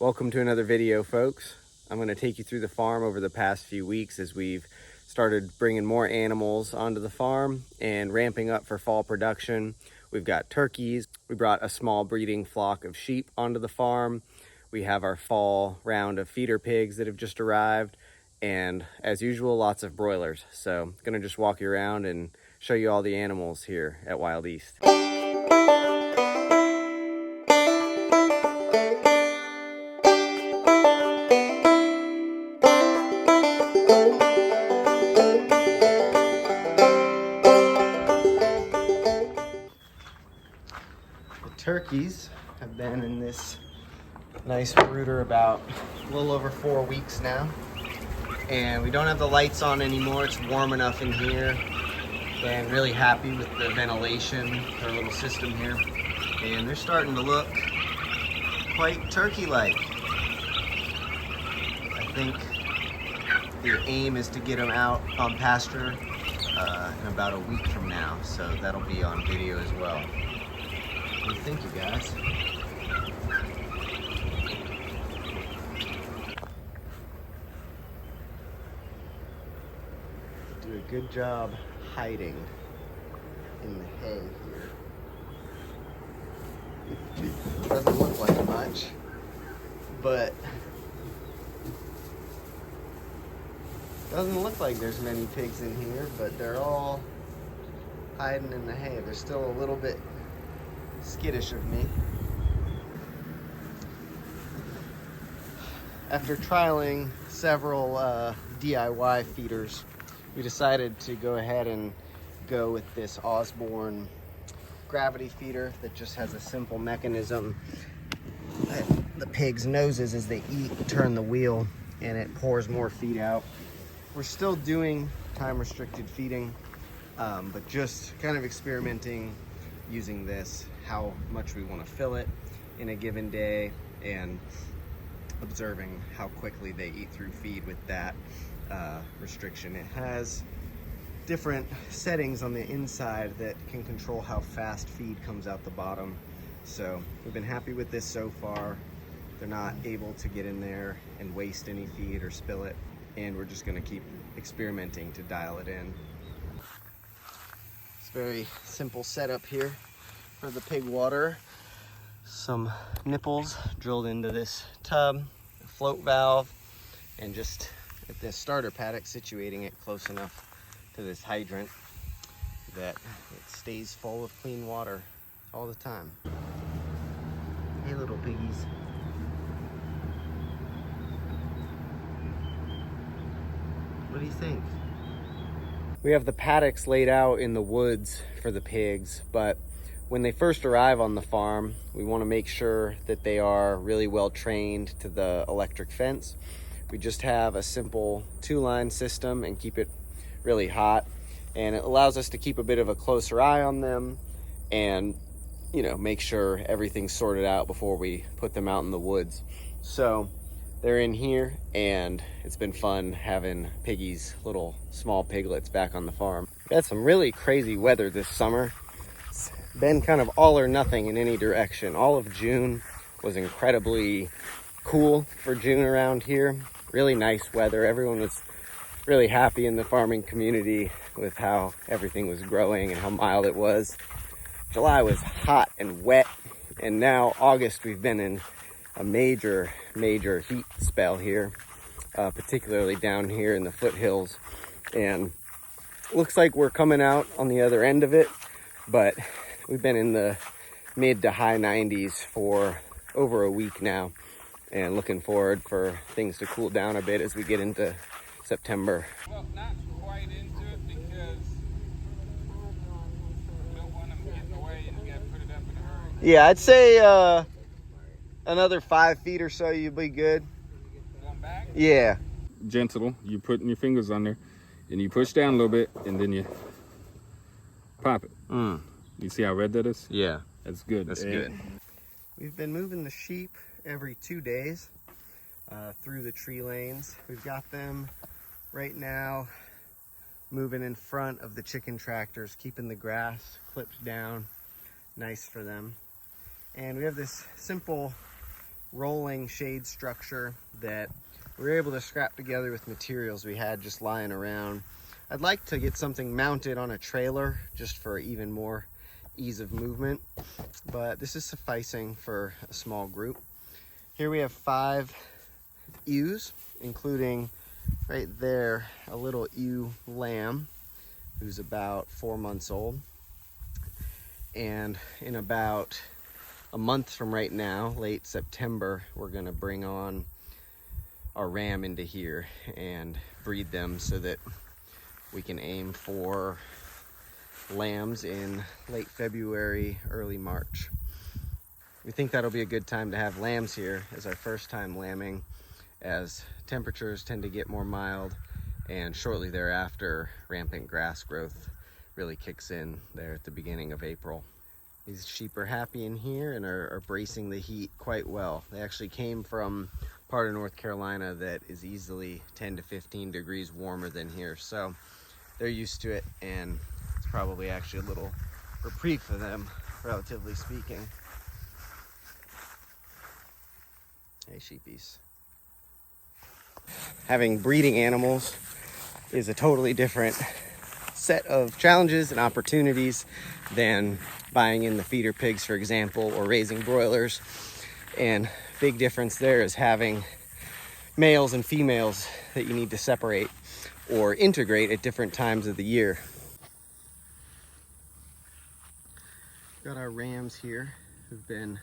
Welcome to another video, folks. I'm going to take you through the farm over the past few weeks as we've started bringing more animals onto the farm and ramping up for fall production. We've got turkeys. We brought a small breeding flock of sheep onto the farm. We have our fall round of feeder pigs that have just arrived. And as usual, lots of broilers. So I'm going to just walk you around and show you all the animals here at Wild East. Turkeys have been in this nice brooder about a little over 4 weeks now, and we don't have the lights on anymore. It's warm enough in here, and really happy with the ventilation, our little system here, and they're starting to look quite turkey-like. I think the aim is to get them out on pasture in about a week from now, so that'll be on video as well. What do you think, you guys? Do a good job hiding in the hay here. Doesn't look like much, but doesn't look like there's many pigs in here, but they're all hiding in the hay. They're still a little bit skittish of me. After trialing several DIY feeders, we decided to go ahead and go with this Osborne gravity feeder that just has a simple mechanism that the pigs' noses, as they eat, turn the wheel and it pours more feed out. We're still doing time-restricted feeding, but just kind of experimenting using this, how much we want to fill it in a given day, and observing how quickly they eat through feed with that restriction. It has different settings on the inside that can control how fast feed comes out the bottom. So we've been happy with this so far. They're not able to get in there and waste any feed or spill it, and we're just going to keep experimenting to dial it in. It's a very simple setup here for the pig water. Some nipples drilled into this tub, a float valve, and just at this starter paddock, situating it close enough to this hydrant that it stays full of clean water all the time. Hey, little piggies. What do you think? We have the paddocks laid out in the woods for the pigs, but when they first arrive on the farm, we want to make sure that they are really well trained to the electric fence. We just have a simple 2-line system and keep it really hot, and it allows us to keep a bit of a closer eye on them and, you know, make sure everything's sorted out before we put them out in the woods. So they're in here, and it's been fun having piggies, little small piglets, back on the farm. We had some really crazy weather this summer. It's been kind of all or nothing in any direction. All of June was incredibly cool for June around here. Really nice weather. Everyone was really happy in the farming community with how everything was growing and how mild it was. July was hot and wet, and now August we've been in a major heat spell here, particularly down here in the foothills, and looks like we're coming out on the other end of it, but we've been in the mid to high 90s for over a week now, and looking forward for things to cool down a bit as we get into September. Well, not quite into it because we don't want them getting away and you got to put it up in a hurry. Yeah, I'd say another 5 feet or so, you'll be good. Going back? Yeah. Gentle. You're putting your fingers on there and you push down a little bit and then you pop it. You see how red that is? Yeah. That's good. That's good. We've been moving the sheep every 2 days through the tree lanes. We've got them right now moving in front of the chicken tractors, keeping the grass clipped down, nice for them. And we have this simple rolling shade structure that we were able to scrap together with materials we had just lying around. I'd like to get something mounted on a trailer just for even more ease of movement, but this is sufficing for a small group. Here we have 5 ewes, including right there a little ewe lamb who's about 4 months old. And in about a month from right now, late September, we're gonna bring on our ram into here and breed them so that we can aim for lambs in late February, early March. We think that'll be a good time to have lambs here as our first time lambing, as temperatures tend to get more mild, and shortly thereafter rampant grass growth really kicks in there at the beginning of April. These sheep are happy in here and are bracing the heat quite well. They actually came from part of North Carolina that is easily 10 to 15 degrees warmer than here, so they're used to it, and it's probably actually a little reprieve for them, relatively speaking. Hey, sheepies. Having breeding animals is a totally different set of challenges and opportunities than buying in the feeder pigs, for example, or raising broilers. And big difference there is having males and females that you need to separate or integrate at different times of the year. Got our rams here who've been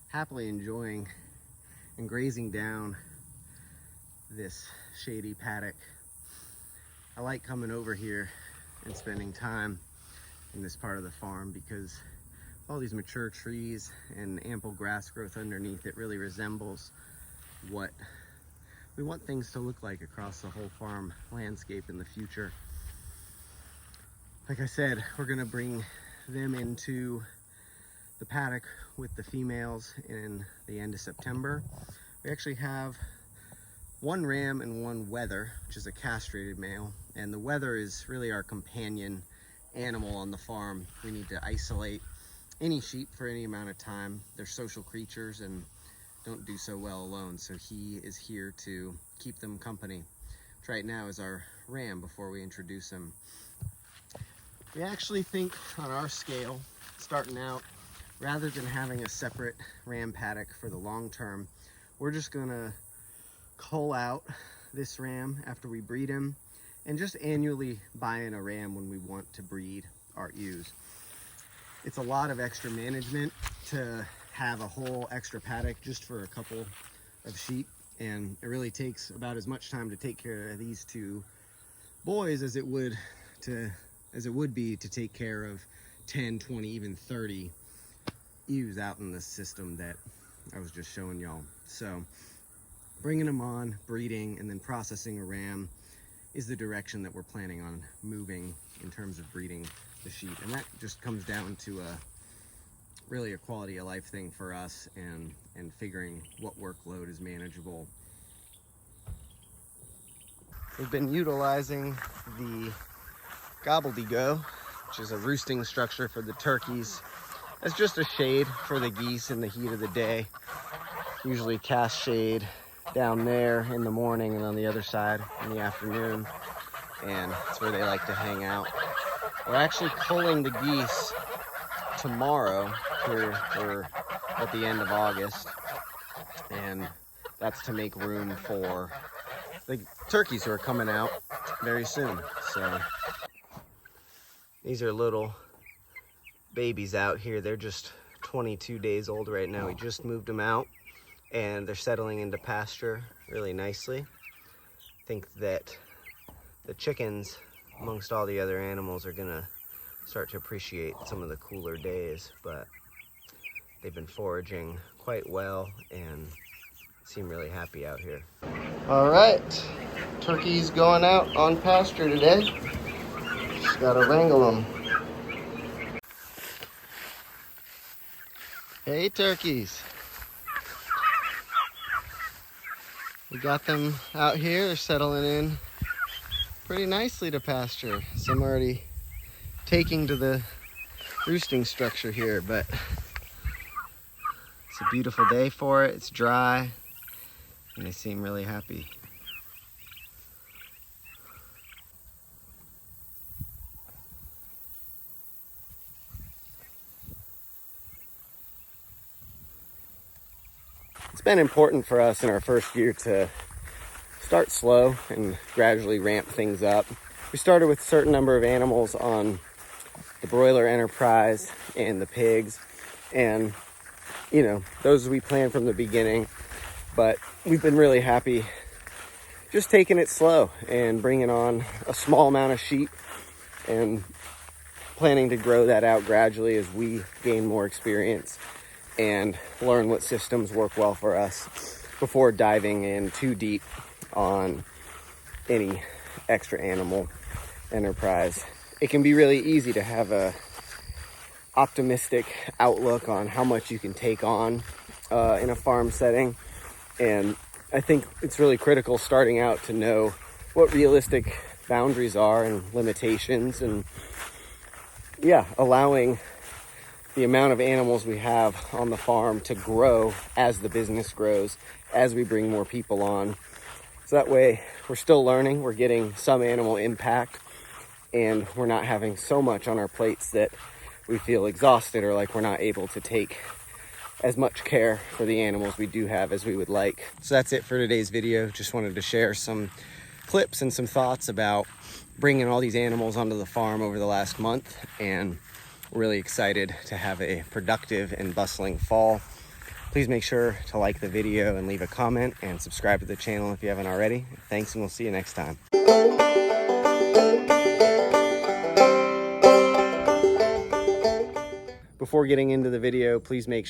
happily enjoying and grazing down this shady paddock. I like coming over here and spending time in this part of the farm because all these mature trees and ample grass growth underneath, it really resembles what we want things to look like across the whole farm landscape in the future. Like I said, we're gonna bring them into the paddock with the females in the end of September. We actually have 1 ram and 1 wether, which is a castrated male, and the wether is really our companion animal on the farm. We need to isolate any sheep for any amount of time. They're social creatures and don't do so well alone, so he is here to keep them company, which right now is our ram before we introduce him. We actually think on our scale, starting out, rather than having a separate ram paddock for the long term, we're just gonna cull out this ram after we breed him and just annually buy in a ram when we want to breed our ewes. It's a lot of extra management to have a whole extra paddock just for a couple of sheep, and it really takes about as much time to take care of these 2 boys as it would be to take care of 10, 20, even 30 ewes out in the system that I was just showing y'all. So bringing them on, breeding, and then processing a ram is the direction that we're planning on moving in terms of breeding the sheep. And that just comes down to really a quality of life thing for us, and figuring what workload is manageable. We've been utilizing the gobbledygook, which is a roosting structure for the turkeys, as just a shade for the geese in the heat of the day. Usually cast shade down there in the morning and on the other side in the afternoon, and it's where they like to hang out. We're actually culling the geese tomorrow. We're at the end of August, and that's to make room for the turkeys who are coming out very soon. So these are little babies out here. They're just 22 days old right now. We just moved them out, and they're settling into pasture really nicely. I think that the chickens, amongst all the other animals, are gonna start to appreciate some of the cooler days, but they've been foraging quite well and seem really happy out here. All right, turkeys going out on pasture today. Just gotta wrangle them. Hey, turkeys. We got them out here. They're settling in pretty nicely to pasture. Some already taking to the roosting structure here, but It's a beautiful day for it. It's dry, and they seem really happy. It's been important for us in our first year to start slow and gradually ramp things up. We started with a certain number of animals on the broiler enterprise and the pigs, and you know, those we planned from the beginning, but we've been really happy just taking it slow and bringing on a small amount of sheep and planning to grow that out gradually as we gain more experience and learn what systems work well for us before diving in too deep on any extra animal enterprise. It can be really easy to have a optimistic outlook on how much you can take on in a farm setting, and I think it's really critical starting out to know what realistic boundaries are and limitations, and allowing the amount of animals we have on the farm to grow as the business grows, as we bring more people on. So that way we're still learning, we're getting some animal impact, and we're not having so much on our plates that we feel exhausted or like we're not able to take as much care for the animals we do have as we would like. So that's it for today's video. Just wanted to share some clips and some thoughts about bringing all these animals onto the farm over the last month, and we're really excited to have a productive and bustling fall. Please make sure to like the video and leave a comment and subscribe to the channel if you haven't already. Thanks, and we'll see you next time. Before getting into the video, please make